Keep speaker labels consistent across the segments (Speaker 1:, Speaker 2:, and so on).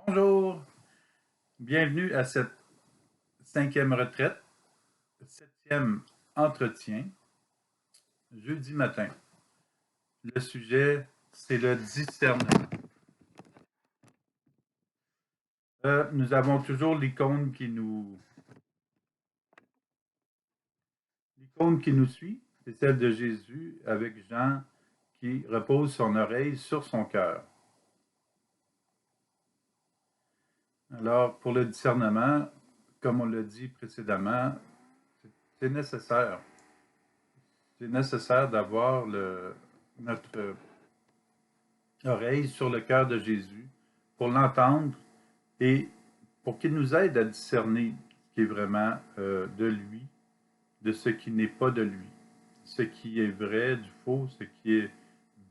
Speaker 1: Bonjour, bienvenue à cette cinquième retraite, septième entretien, jeudi matin. Le sujet, c'est le discernement. Nous avons toujours l'icône qui nous suit, c'est celle de Jésus avec Jean qui repose son oreille sur son cœur. Alors, pour le discernement, comme on l'a dit précédemment, c'est nécessaire. C'est nécessaire d'avoir notre oreille sur le cœur de Jésus pour l'entendre et pour qu'il nous aide à discerner ce qui est vraiment de lui, de ce qui n'est pas de lui, ce qui est vrai du faux, ce qui est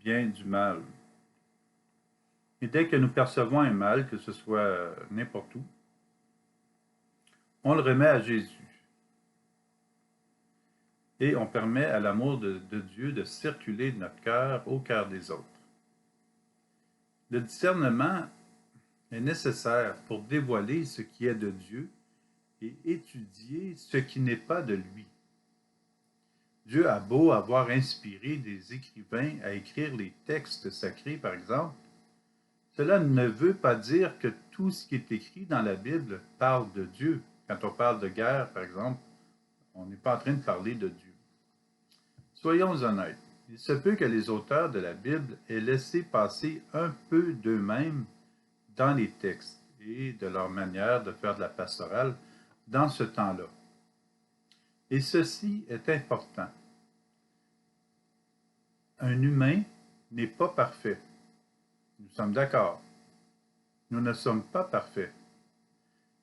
Speaker 1: bien du mal. Et dès que nous percevons un mal, que ce soit n'importe où, on le remet à Jésus. Et on permet à l'amour de Dieu de circuler de notre cœur au cœur des autres. Le discernement est nécessaire pour dévoiler ce qui est de Dieu et étudier ce qui n'est pas de lui. Dieu a beau avoir inspiré des écrivains à écrire les textes sacrés, par exemple, cela ne veut pas dire que tout ce qui est écrit dans la Bible parle de Dieu. Quand on parle de guerre, par exemple, on n'est pas en train de parler de Dieu. Soyons honnêtes, il se peut que les auteurs de la Bible aient laissé passer un peu d'eux-mêmes dans les textes et de leur manière de faire de la pastorale dans ce temps-là. Et ceci est important. Un humain n'est pas parfait. Nous sommes d'accord. Nous ne sommes pas parfaits.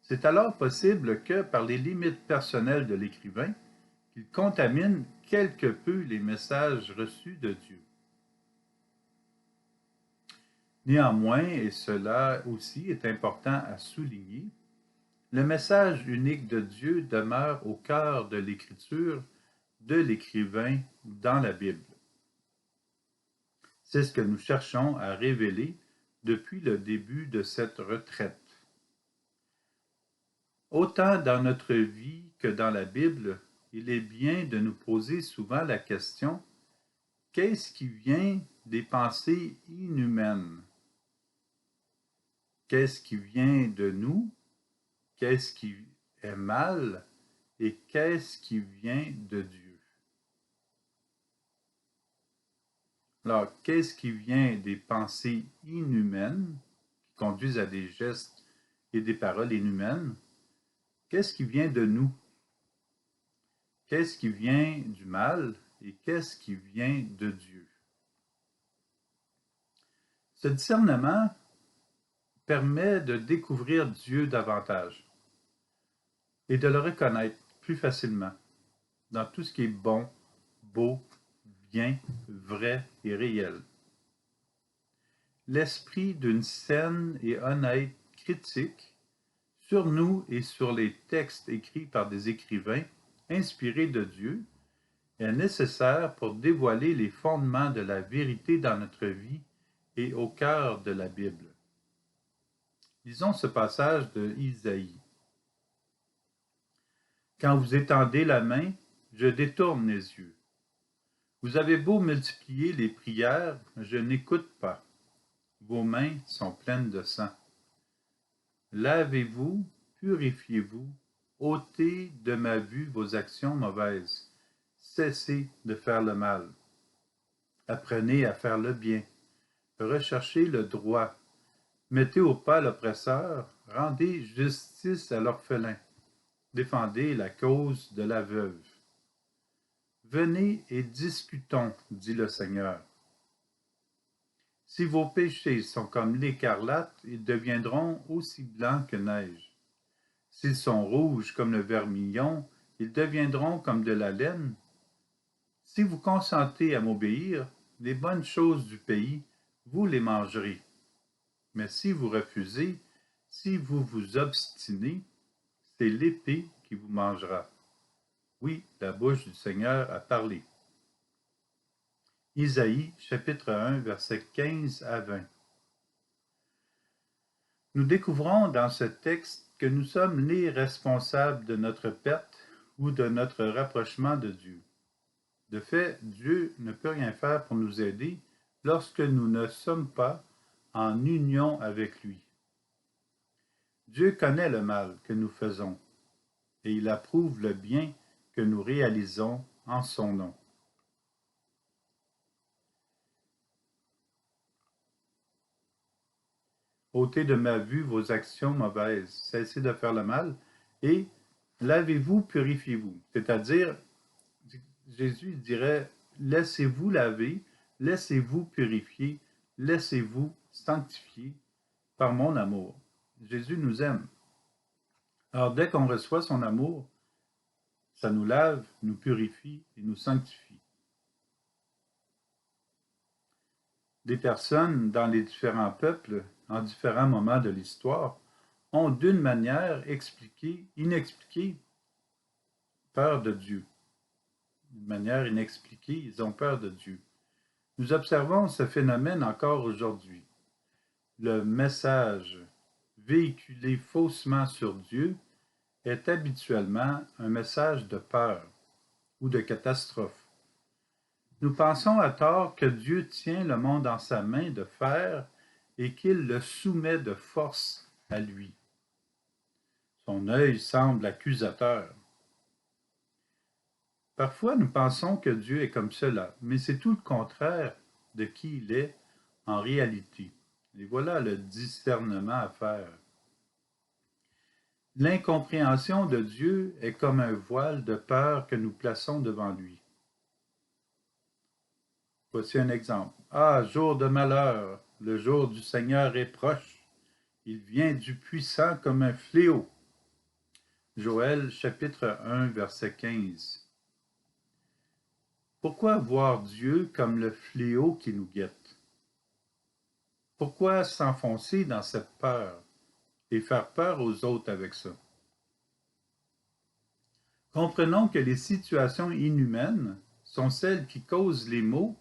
Speaker 1: C'est alors possible que, par les limites personnelles de l'écrivain, qu'il contamine quelque peu les messages reçus de Dieu. Néanmoins, et cela aussi est important à souligner, le message unique de Dieu demeure au cœur de l'écriture de l'écrivain dans la Bible. C'est ce que nous cherchons à révéler depuis le début de cette retraite. Autant dans notre vie que dans la Bible, il est bien de nous poser souvent la question: qu'est-ce qui vient des pensées inhumaines? Qu'est-ce qui vient de nous? Qu'est-ce qui est mal? Et qu'est-ce qui vient de Dieu? Alors, qu'est-ce qui vient des pensées inhumaines qui conduisent à des gestes et des paroles inhumaines? Qu'est-ce qui vient de nous? Qu'est-ce qui vient du mal et qu'est-ce qui vient de Dieu? Ce discernement permet de découvrir Dieu davantage et de le reconnaître plus facilement dans tout ce qui est bon, beau, bien, vrai et réel. L'esprit d'une saine et honnête critique sur nous et sur les textes écrits par des écrivains inspirés de Dieu est nécessaire pour dévoiler les fondements de la vérité dans notre vie et au cœur de la Bible. Lisons ce passage de Isaïe. Quand vous étendez la main, je détourne les yeux. Vous avez beau multiplier les prières, je n'écoute pas. Vos mains sont pleines de sang. Lavez-vous, purifiez-vous, ôtez de ma vue vos actions mauvaises. Cessez de faire le mal. Apprenez à faire le bien. Recherchez le droit. Mettez au pas l'oppresseur. Rendez justice à l'orphelin. Défendez la cause de la veuve. Venez et discutons, dit le Seigneur. Si vos péchés sont comme l'écarlate, ils deviendront aussi blancs que neige. S'ils sont rouges comme le vermillon, ils deviendront comme de la laine. Si vous consentez à m'obéir, les bonnes choses du pays, vous les mangerez. Mais si vous refusez, si vous vous obstinez, c'est l'épée qui vous mangera. Oui, la bouche du Seigneur a parlé. Isaïe, chapitre 1, versets 15 à 20. Nous découvrons dans ce texte que nous sommes les responsables de notre perte ou de notre rapprochement de Dieu. De fait, Dieu ne peut rien faire pour nous aider lorsque nous ne sommes pas en union avec lui. Dieu connaît le mal que nous faisons et il approuve le bien que nous réalisons en son nom. Ôtez de ma vue vos actions mauvaises, cessez de faire le mal et lavez-vous, purifiez-vous. C'est-à-dire, Jésus dirait, laissez-vous laver, laissez-vous purifier, laissez-vous sanctifier par mon amour. Jésus nous aime. Alors dès qu'on reçoit son amour, ça nous lave, nous purifie et nous sanctifie. Des personnes dans les différents peuples, en différents moments de l'histoire, ont d'une manière expliquée, inexpliquée, peur de Dieu. D'une manière inexpliquée, ils ont peur de Dieu. Nous observons ce phénomène encore aujourd'hui. Le message véhiculé faussement sur Dieu est habituellement un message de peur ou de catastrophe. Nous pensons à tort que Dieu tient le monde en sa main de fer et qu'il le soumet de force à lui. Son œil semble accusateur. Parfois, nous pensons que Dieu est comme cela, mais c'est tout le contraire de qui il est en réalité. Et voilà le discernement à faire. L'incompréhension de Dieu est comme un voile de peur que nous plaçons devant lui. Voici un exemple. Ah, jour de malheur, le jour du Seigneur est proche. Il vient du puissant comme un fléau. Joël chapitre 1, verset 15. Pourquoi voir Dieu comme le fléau qui nous guette? Pourquoi s'enfoncer dans cette peur et faire peur aux autres avec ça? Comprenons que les situations inhumaines sont celles qui causent les maux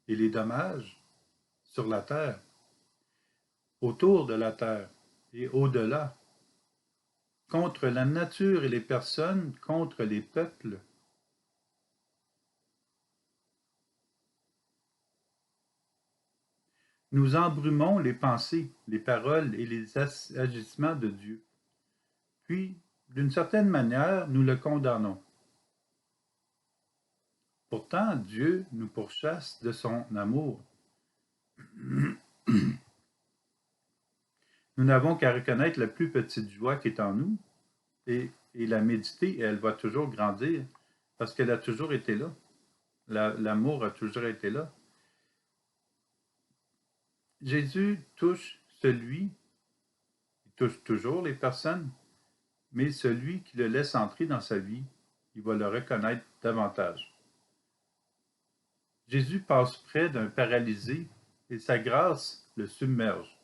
Speaker 1: et les dommages sur la terre, autour de la terre et au-delà, contre la nature et les personnes, contre les peuples. Nous embrumons les pensées, les paroles et les agissements de Dieu. Puis, d'une certaine manière, nous le condamnons. Pourtant, Dieu nous pourchasse de son amour. Nous n'avons qu'à reconnaître la plus petite joie qui est en nous et la méditer, et elle va toujours grandir parce qu'elle a toujours été là. L'amour a toujours été là. Jésus touche il touche toujours les personnes, mais celui qui le laisse entrer dans sa vie, il va le reconnaître davantage. Jésus passe près d'un paralysé et sa grâce le submerge.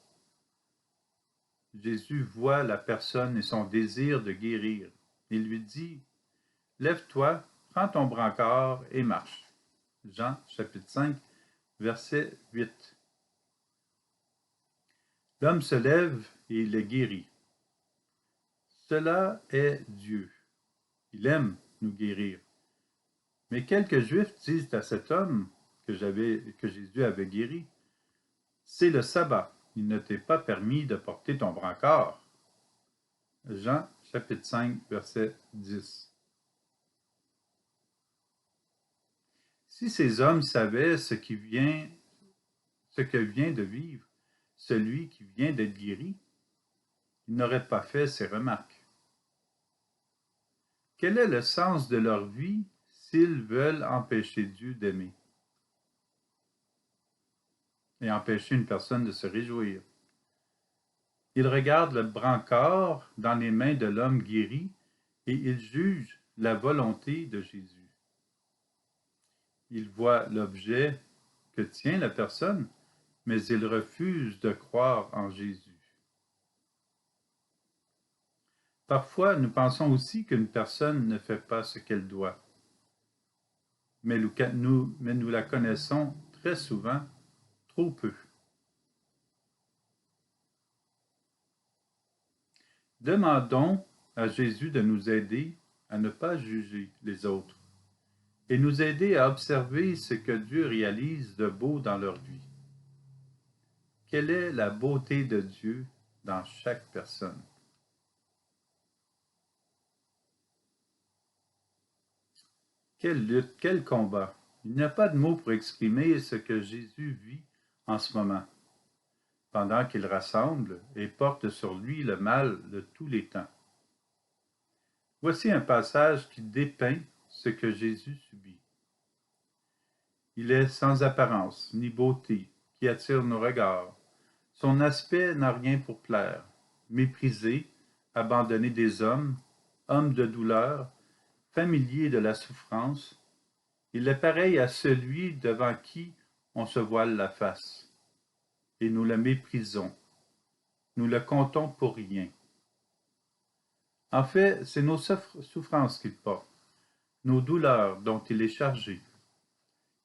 Speaker 1: Jésus voit la personne et son désir de guérir. Il lui dit, « Lève-toi, prends ton brancard et marche. » Jean chapitre 5, verset 8. L'homme se lève et il est guéri. Cela est Dieu. Il aime nous guérir. Mais quelques Juifs disent à cet homme que Jésus avait guéri, « C'est le sabbat. Il ne t'est pas permis de porter ton brancard. » Jean chapitre 5, verset 10. Si ces hommes savaient ce que vient de vivre celui qui vient d'être guéri, ils n'auraient pas fait ces remarques. Quel est le sens de leur vie s'ils veulent empêcher Dieu d'aimer et empêcher une personne de se réjouir? Ils regardent le brancard dans les mains de l'homme guéri et ils jugent la volonté de Jésus. Ils voient l'objet que tient la personne, mais ils refusent de croire en Jésus. Parfois, nous pensons aussi qu'une personne ne fait pas ce qu'elle doit, mais nous la connaissons très souvent trop peu. Demandons à Jésus de nous aider à ne pas juger les autres et nous aider à observer ce que Dieu réalise de beau dans leur vie. Quelle est la beauté de Dieu dans chaque personne? Quelle lutte, quel combat! Il n'y a pas de mots pour exprimer ce que Jésus vit en ce moment, pendant qu'il rassemble et porte sur lui le mal de tous les temps. Voici un passage qui dépeint ce que Jésus subit. Il est sans apparence ni beauté qui attire nos regards. Son aspect n'a rien pour plaire. Méprisé, abandonné des hommes, homme de douleur, familier de la souffrance, il est pareil à celui devant qui on se voile la face. Et nous le méprisons. Nous le comptons pour rien. En fait, c'est nos souffrances qu'il porte, nos douleurs dont il est chargé.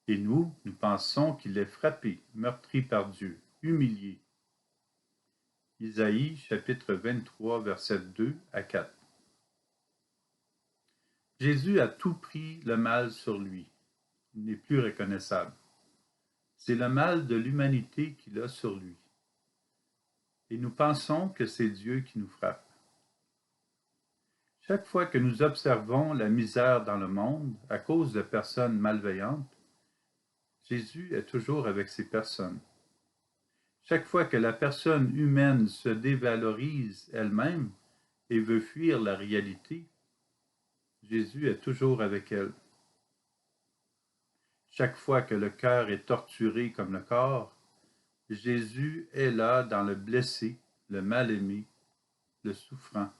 Speaker 1: Et nous pensons qu'il est frappé, meurtri par Dieu, humilié. Isaïe, chapitre 23, versets 2 à 4. Jésus a tout pris le mal sur lui. Il n'est plus reconnaissable. C'est le mal de l'humanité qu'il a sur lui. Et nous pensons que c'est Dieu qui nous frappe. Chaque fois que nous observons la misère dans le monde à cause de personnes malveillantes, Jésus est toujours avec ces personnes. Chaque fois que la personne humaine se dévalorise elle-même et veut fuir la réalité, Jésus est toujours avec elle. Chaque fois que le cœur est torturé comme le corps, Jésus est là dans le blessé, le mal-aimé, le souffrant.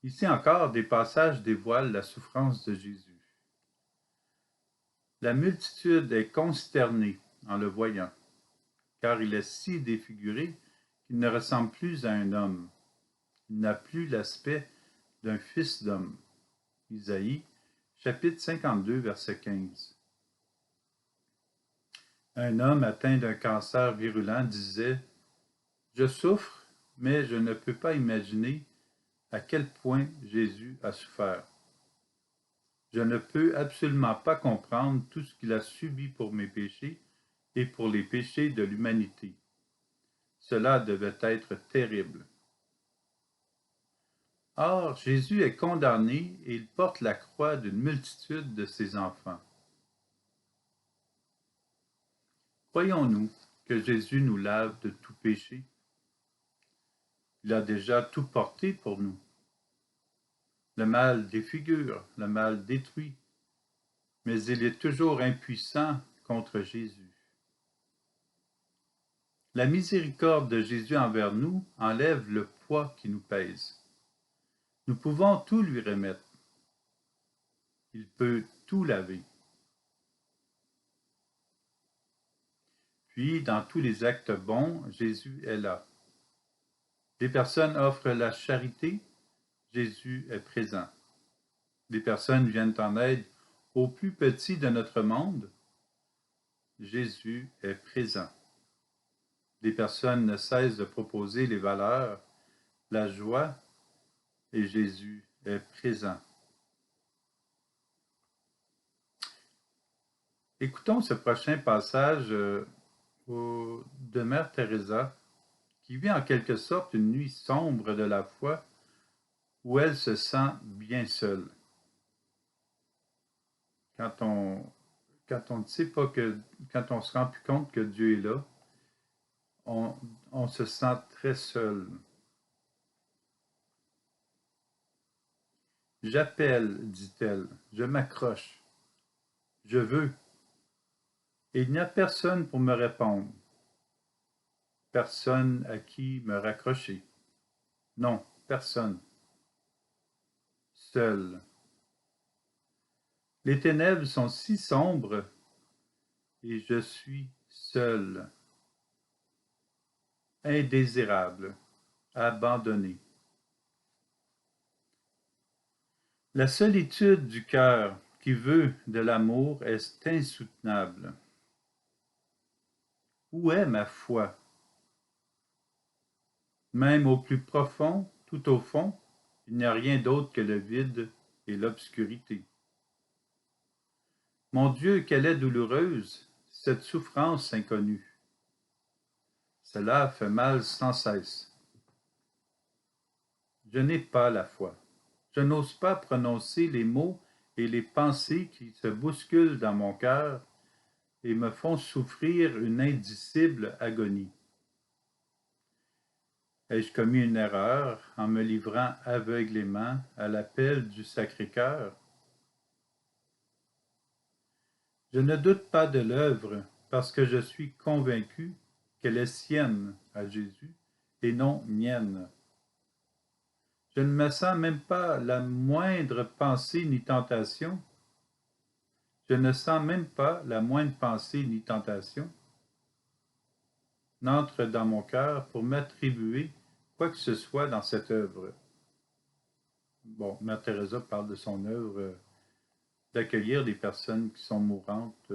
Speaker 1: Ici encore, des passages dévoilent la souffrance de Jésus. La multitude est consternée en le voyant, car il est si défiguré qu'il ne ressemble plus à un homme. Il n'a plus l'aspect d'un fils d'homme. Isaïe, chapitre 52, verset 15. Un homme atteint d'un cancer virulent disait « Je souffre, mais je ne peux pas imaginer à quel point Jésus a souffert. Je ne peux absolument pas comprendre tout ce qu'il a subi pour mes péchés et pour les péchés de l'humanité. Cela devait être terrible. » Or, Jésus est condamné et il porte la croix d'une multitude de ses enfants. Croyons-nous que Jésus nous lave de tout péché? Il a déjà tout porté pour nous. Le mal défigure, le mal détruit, mais il est toujours impuissant contre Jésus. La miséricorde de Jésus envers nous enlève le poids qui nous pèse. Nous pouvons tout lui remettre. Il peut tout laver. Puis, dans tous les actes bons, Jésus est là. Les personnes offrent la charité, Jésus est présent. Les personnes viennent en aide aux plus petits de notre monde, Jésus est présent. Les personnes ne cessent de proposer les valeurs, la joie, et Jésus est présent. Écoutons ce prochain passage de Mère Teresa, qui vit en quelque sorte une nuit sombre de la foi, où elle se sent bien seule. Quand on ne sait pas quand on se rend plus compte que Dieu est là, on se sent très seul. J'appelle, dit-elle, je m'accroche, je veux. Et il n'y a personne pour me répondre, personne à qui me raccrocher. Non, personne. Seul. Les ténèbres sont si sombres et je suis seul, indésirable, abandonné. La solitude du cœur qui veut de l'amour est insoutenable. Où est ma foi? Même au plus profond, tout au fond, il n'y a rien d'autre que le vide et l'obscurité. Mon Dieu, qu'elle est douloureuse, cette souffrance inconnue. Cela fait mal sans cesse. Je n'ai pas la foi. Je n'ose pas prononcer les mots et les pensées qui se bousculent dans mon cœur et me font souffrir une indicible agonie. Ai-je commis une erreur en me livrant aveuglément à l'appel du Sacré-Cœur? Je ne doute pas de l'œuvre parce que je suis convaincu qu'elle est sienne à Jésus et non mienne. Je ne me sens même pas la moindre pensée ni tentation. Je ne sens même pas la moindre pensée ni tentation n'entre dans mon cœur pour m'attribuer quoi que ce soit dans cette œuvre. Bon, Mère Teresa parle de son œuvre d'accueillir des personnes qui sont mourantes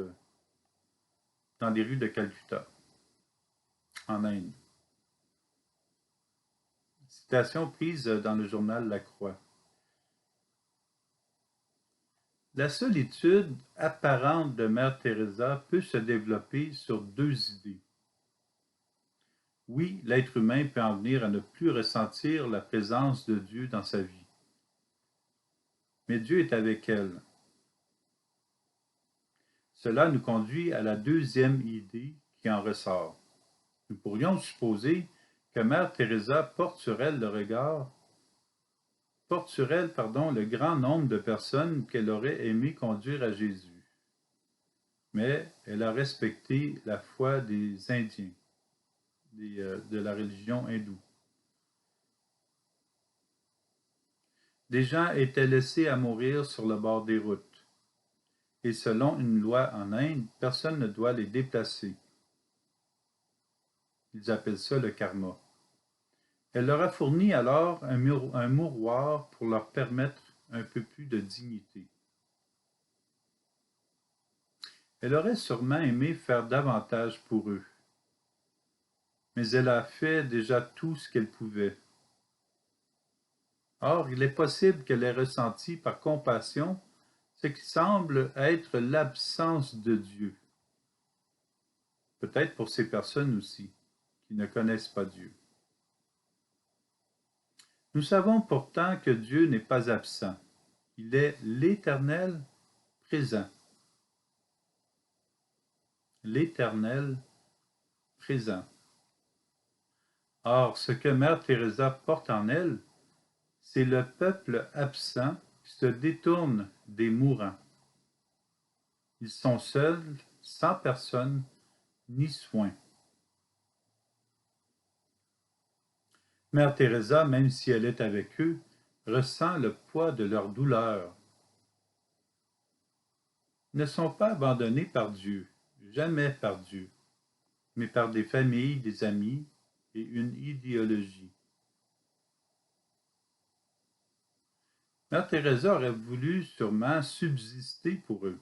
Speaker 1: dans les rues de Calcutta, en Inde. Citation prise dans le journal La Croix. La solitude apparente de Mère Teresa peut se développer sur deux idées. Oui, l'être humain peut en venir à ne plus ressentir la présence de Dieu dans sa vie. Mais Dieu est avec elle. Cela nous conduit à la deuxième idée qui en ressort. Nous pourrions supposer que Mère Teresa porte sur elle le grand nombre de personnes qu'elle aurait aimé conduire à Jésus. Mais elle a respecté la foi des Indiens, de la religion hindoue. Des gens étaient laissés à mourir sur le bord des routes. Et selon une loi en Inde, personne ne doit les déplacer. Ils appellent ça le karma. Elle leur a fourni alors un mouroir pour leur permettre un peu plus de dignité. Elle aurait sûrement aimé faire davantage pour eux. Mais elle a fait déjà tout ce qu'elle pouvait. Or, il est possible qu'elle ait ressenti par compassion ce qui semble être l'absence de Dieu. Peut-être pour ces personnes aussi, qui ne connaissent pas Dieu. Nous savons pourtant que Dieu n'est pas absent. Il est l'Éternel présent. L'Éternel présent. Or, ce que Mère Teresa porte en elle, c'est le peuple absent qui se détourne des mourants. Ils sont seuls, sans personne ni soin. Mère Teresa, même si elle est avec eux, ressent le poids de leur douleur. Ils ne sont pas abandonnés par Dieu, jamais par Dieu, mais par des familles, des amis et une idéologie. Mère Teresa aurait voulu sûrement subsister pour eux,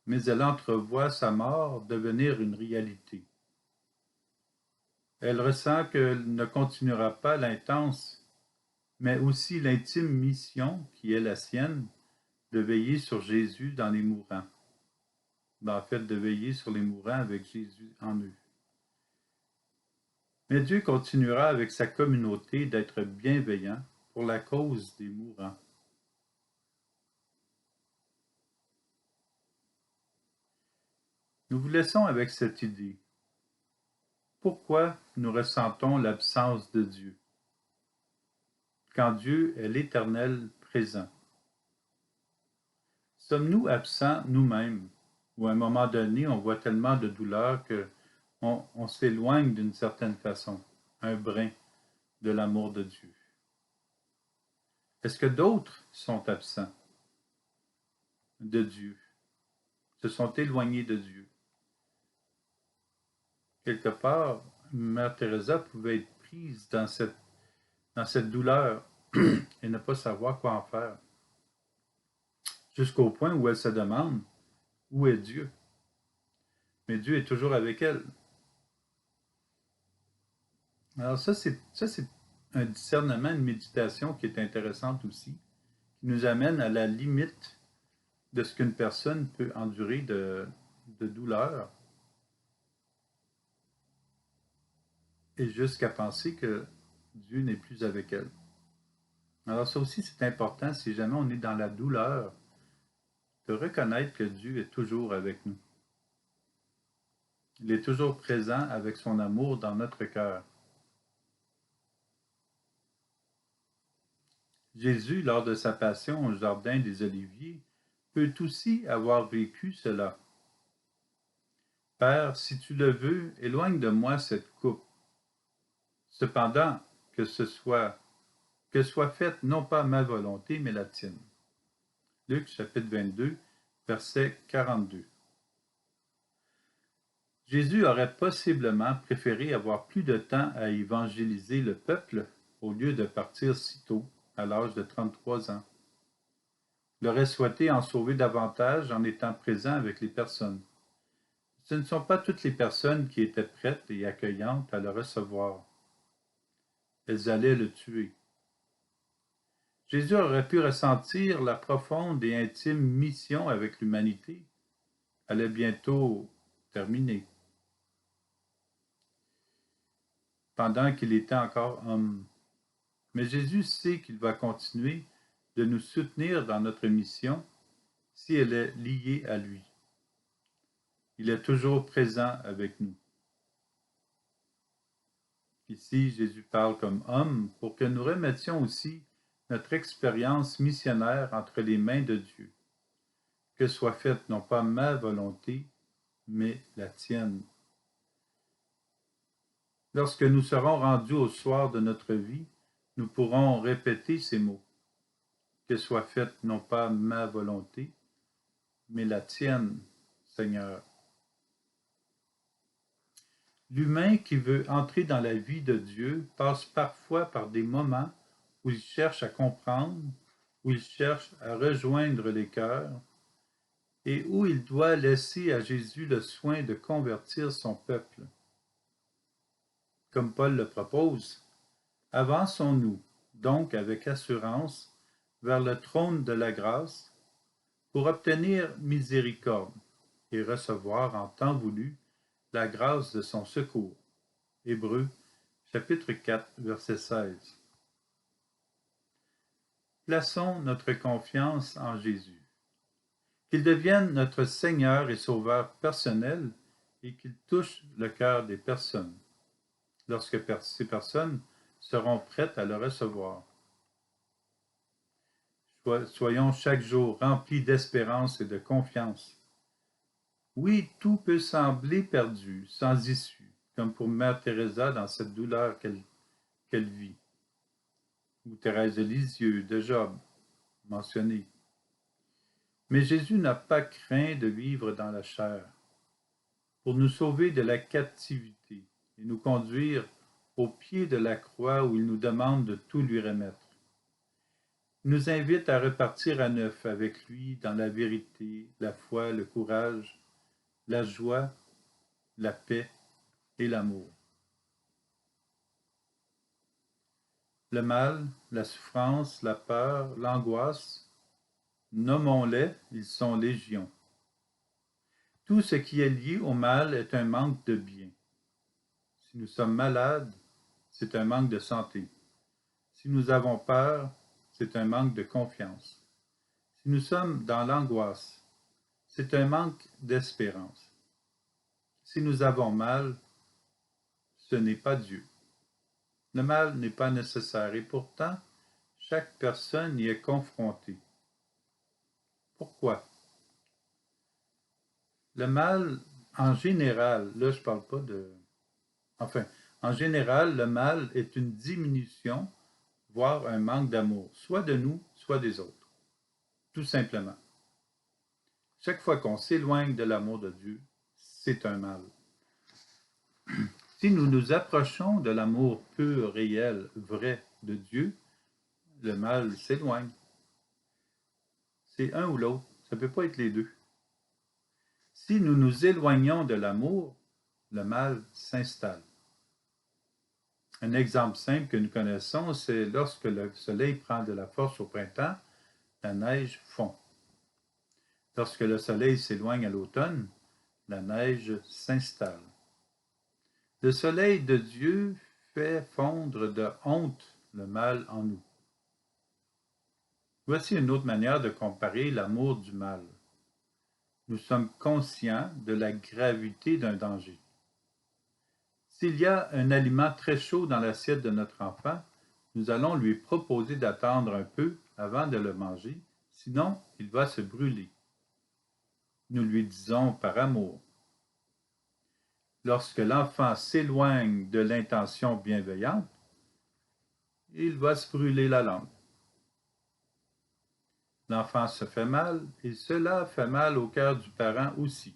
Speaker 1: mais elle entrevoit sa mort devenir une réalité. Elle ressent qu'elle ne continuera pas l'intense, mais aussi l'intime mission qui est la sienne de veiller sur Jésus dans les mourants. En fait, de veiller sur les mourants avec Jésus en eux. Mais Dieu continuera avec sa communauté d'être bienveillant pour la cause des mourants. Nous vous laissons avec cette idée. Pourquoi nous ressentons l'absence de Dieu quand Dieu est l'Éternel présent? Sommes-nous absents nous-mêmes, ou à un moment donné, on voit tellement de douleur qu'on s'éloigne d'une certaine façon, un brin de l'amour de Dieu? Est-ce que d'autres sont absents de Dieu, se sont éloignés de Dieu? Quelque part, Mère Teresa pouvait être prise dans cette douleur et ne pas savoir quoi en faire, jusqu'au point où elle se demande où est Dieu. Mais Dieu est toujours avec elle. Alors ça, c'est un discernement, une méditation qui est intéressante aussi, qui nous amène à la limite de ce qu'une personne peut endurer de douleur, et jusqu'à penser que Dieu n'est plus avec elle. Alors ça aussi, c'est important, si jamais on est dans la douleur, de reconnaître que Dieu est toujours avec nous. Il est toujours présent avec son amour dans notre cœur. Jésus, lors de sa passion au jardin des Oliviers, peut aussi avoir vécu cela. Père, si tu le veux, éloigne de moi cette coupe. Cependant, que soit faite non pas ma volonté, mais la tienne. Luc chapitre 22, verset 42. Jésus aurait possiblement préféré avoir plus de temps à évangéliser le peuple au lieu de partir si tôt, à l'âge de 33 ans. Il aurait souhaité en sauver davantage en étant présent avec les personnes. Ce ne sont pas toutes les personnes qui étaient prêtes et accueillantes à le recevoir. Elles allaient le tuer. Jésus aurait pu ressentir la profonde et intime mission avec l'humanité. Elle allait bientôt terminer. Pendant qu'il était encore homme. Mais Jésus sait qu'il va continuer de nous soutenir dans notre mission si elle est liée à lui. Il est toujours présent avec nous. Ici, Jésus parle comme homme pour que nous remettions aussi notre expérience missionnaire entre les mains de Dieu. Que soit faite non pas ma volonté, mais la tienne. Lorsque nous serons rendus au soir de notre vie, nous pourrons répéter ces mots. Que soit faite non pas ma volonté, mais la tienne, Seigneur. L'humain qui veut entrer dans la vie de Dieu passe parfois par des moments où il cherche à comprendre, où il cherche à rejoindre les cœurs, et où il doit laisser à Jésus le soin de convertir son peuple. Comme Paul le propose, avançons-nous donc avec assurance vers le trône de la grâce pour obtenir miséricorde et recevoir en temps voulu la grâce de son secours. Hébreux, chapitre 4, verset 16. Plaçons notre confiance en Jésus. Qu'il devienne notre Seigneur et Sauveur personnel et qu'il touche le cœur des personnes, lorsque ces personnes seront prêtes à le recevoir. Soyons chaque jour remplis d'espérance et de confiance. Oui, tout peut sembler perdu, sans issue, comme pour Mère Teresa dans cette douleur qu'elle vit, ou Thérèse de Lisieux, de Job, mentionné. Mais Jésus n'a pas craint de vivre dans la chair, pour nous sauver de la captivité et nous conduire au pied de la croix où il nous demande de tout lui remettre. Il nous invite à repartir à neuf avec lui dans la vérité, la foi, le courage, la joie, la paix et l'amour. Le mal, la souffrance, la peur, l'angoisse, nommons-les, ils sont légion. Tout ce qui est lié au mal est un manque de bien. Si nous sommes malades, c'est un manque de santé. Si nous avons peur, c'est un manque de confiance. Si nous sommes dans l'angoisse, c'est un manque d'espérance. Si nous avons mal, ce n'est pas Dieu. Le mal n'est pas nécessaire et pourtant, chaque personne y est confrontée. Pourquoi? Le mal, en général, là je ne parle pas de... Enfin, en général, le mal est une diminution, voire un manque d'amour, soit de nous, soit des autres. Tout simplement. Chaque fois qu'on s'éloigne de l'amour de Dieu, c'est un mal. Si nous nous approchons de l'amour pur, réel, vrai de Dieu, le mal s'éloigne. C'est un ou l'autre, ça ne peut pas être les deux. Si nous nous éloignons de l'amour, le mal s'installe. Un exemple simple que nous connaissons, c'est lorsque le soleil prend de la force au printemps, la neige fond. Lorsque le soleil s'éloigne à l'automne, la neige s'installe. Le soleil de Dieu fait fondre de honte le mal en nous. Voici une autre manière de comparer l'amour du mal. Nous sommes conscients de la gravité d'un danger. S'il y a un aliment très chaud dans l'assiette de notre enfant, nous allons lui proposer d'attendre un peu avant de le manger, sinon il va se brûler. Nous lui disons par amour. Lorsque l'enfant s'éloigne de l'intention bienveillante, il va se brûler la langue. L'enfant se fait mal et cela fait mal au cœur du parent aussi.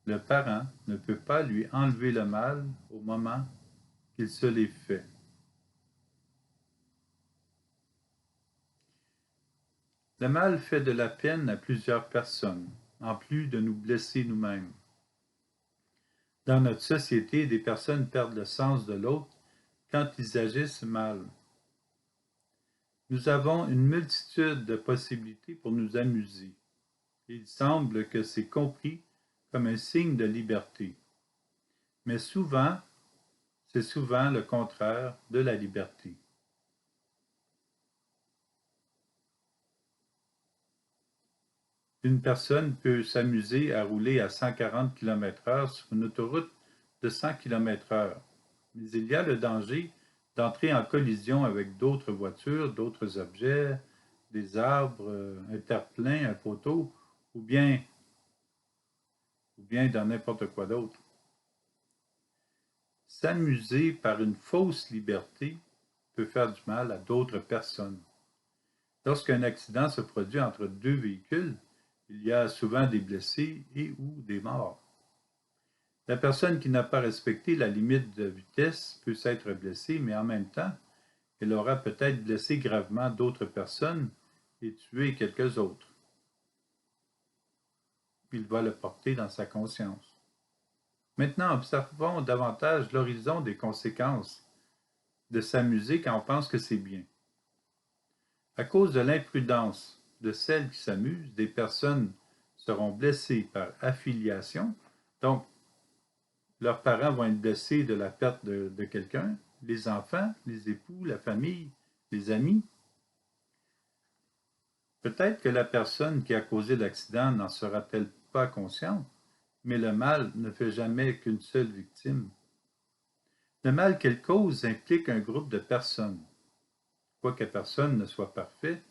Speaker 1: Le parent ne peut pas lui enlever le mal au moment qu'il se l'est fait. Le mal fait de la peine à plusieurs personnes, en plus de nous blesser nous-mêmes. Dans notre société, des personnes perdent le sens de l'autre quand ils agissent mal. Nous avons une multitude de possibilités pour nous amuser. Il semble que c'est compris comme un signe de liberté. Mais c'est souvent le contraire de la liberté. Une personne peut s'amuser à rouler à 140 km/h sur une autoroute de 100 km/h, mais il y a le danger d'entrer en collision avec d'autres voitures, d'autres objets, des arbres, un terre-plein, un poteau, ou bien, dans n'importe quoi d'autre. S'amuser par une fausse liberté peut faire du mal à d'autres personnes. Lorsqu'un accident se produit entre deux véhicules, il y a souvent des blessés et ou des morts. La personne qui n'a pas respecté la limite de vitesse peut s'être blessée, mais en même temps, elle aura peut-être blessé gravement d'autres personnes et tué quelques autres. Il va le porter dans sa conscience. Maintenant, observons davantage l'horizon des conséquences de s'amuser quand on pense que c'est bien. À cause de l'imprudence de celles qui s'amusent, des personnes seront blessées par affiliation, donc leurs parents vont être blessés de la perte de quelqu'un, les enfants, les époux, la famille, les amis. Peut-être que la personne qui a causé l'accident n'en sera-t-elle pas consciente, mais le mal ne fait jamais qu'une seule victime. Le mal qu'elle cause implique un groupe de personnes. Quoique personne ne soit parfait,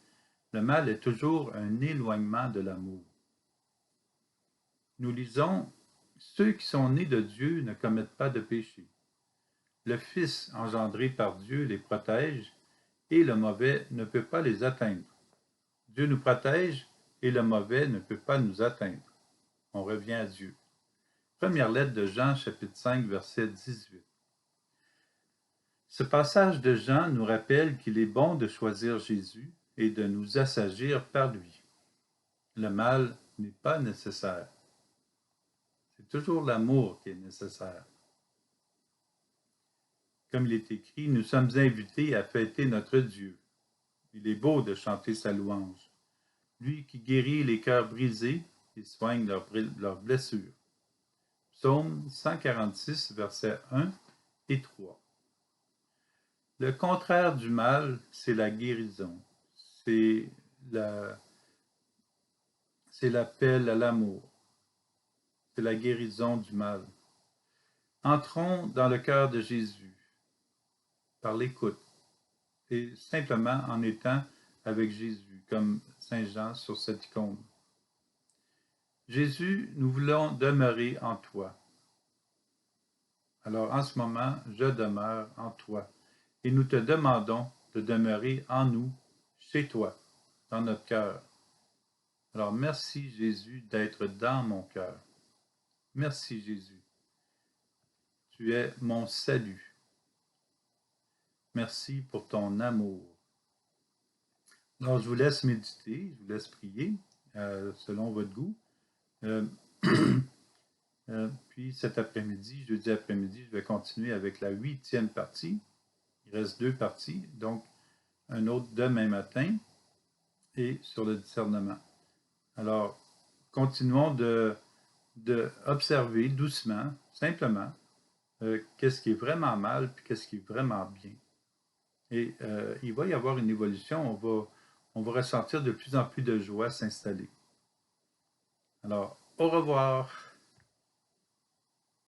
Speaker 1: le mal est toujours un éloignement de l'amour. Nous lisons « Ceux qui sont nés de Dieu ne commettent pas de péché. Le Fils engendré par Dieu les protège et le mauvais ne peut pas les atteindre. Dieu nous protège et le mauvais ne peut pas nous atteindre. » On revient à Dieu. Première lettre de Jean, chapitre 5, verset 18. Ce passage de Jean nous rappelle qu'il est bon de choisir Jésus et de nous assagir par lui. Le mal n'est pas nécessaire. C'est toujours l'amour qui est nécessaire. Comme il est écrit, nous sommes invités à fêter notre Dieu. Il est beau de chanter sa louange. Lui qui guérit les cœurs brisés et soigne leurs blessures. Psaume 146, versets 1 et 3. Le contraire du mal, c'est la guérison. C'est l'appel à l'amour. C'est la guérison du mal. Entrons dans le cœur de Jésus par l'écoute et simplement en étant avec Jésus, comme Saint Jean sur cette icône. Jésus, nous voulons demeurer en toi. Alors en ce moment, je demeure en toi. Et nous te demandons de demeurer en nous, chez toi, dans notre cœur. Alors merci Jésus d'être dans mon cœur. Merci Jésus. Tu es mon salut. Merci pour ton amour. Alors je vous laisse méditer, je vous laisse prier selon votre goût. Puis cet après-midi, jeudi après-midi, je vais continuer avec la 8e partie. Il reste 2 parties, donc un autre demain matin et sur le discernement. Alors, continuons de observer doucement, simplement, qu'est-ce qui est vraiment mal, puis qu'est-ce qui est vraiment bien. Et il va y avoir une évolution, on va ressentir de plus en plus de joie s'installer. Alors, au revoir!